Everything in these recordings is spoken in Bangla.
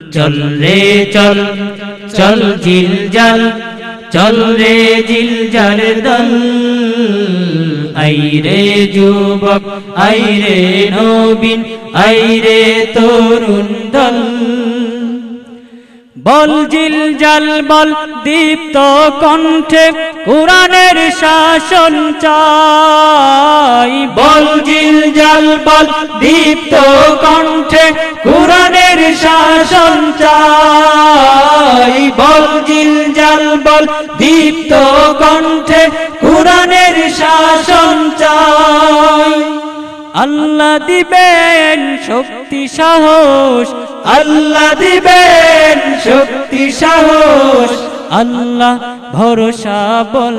চল রে চল চল জিলজাল চল রে জিলজাল দল আই রে যুবক আই রে নবীন আই রে তরুণ দল বল জিলজাল বল দীপ্ত কণ্ঠে কুরআনের শাসন চাই বল জিলজাল বল দীপ্ত কণ্ঠে কুরআনের শাসন চাই বল জিলজাল বল দীপ্ত কণ্ঠে কুরআনের শাসন চাই আল্লাহ দিবেন শক্তি সাহস আল্লাহ দিবেন শক্তি সাহস আল্লাহ ভরসা বল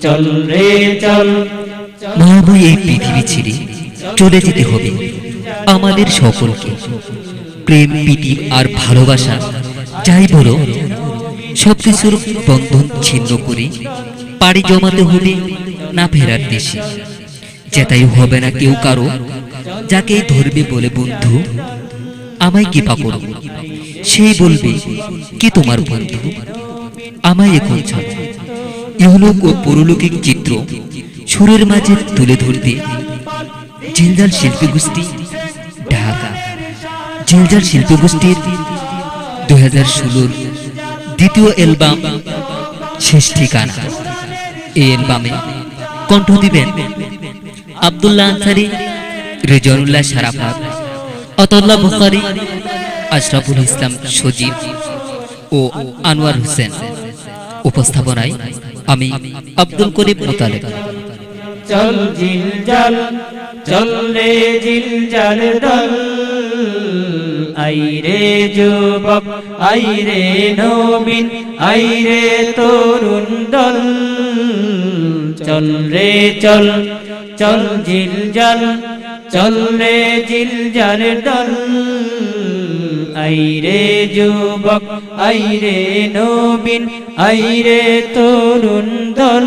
চল রে চল মহাময় এই পৃথিবী ছেড়ে চলে যেতে হবে আমাদের সকলকে প্রেম প্রীতি আর ভালোবাসা যাই বলো সবকিছুর বন্ধন ছিন্ন করে পাড়ি জমাতে হবে না ফেরার দেশে যেটাই হবে না কেউ কারো যাকে ধরবে বলে বন্ধু আমায় কৃপা করো সেই বলবে কি তোমার বন্ধু আমায় এখন ছাড়ো ইহলোক ও পরলৌকিক চিত্র সুরের মাঝে তুলে ধরতে জিলজাল শিল্পী গোষ্ঠী ঢাকা জিলজাল শিল্পী গোষ্ঠীর 2016 দ্বিতীয় অ্যালবাম শেষ ঠিকানা এই অ্যালবামে কণ্ঠ দিবেন আব্দুল্লাহ আনসারী রেজানুল্লাহ শারাফাত আতাউল্লাহ বুখারী আশরাফুল ইসলাম সজীব ও আনোয়ার হোসেন উপস্থাপনায় আমি আব্দুল করিম মোতালেব চল জিলজাল চল রে জিলজাল দল আই রে যুবক আই রে নবীন আই রে তরুণ দল চল রে চল চল জিলজাল চল রে জিলজাল দল আই রে যুবক আই রে নবীন আই রে তরুণ দল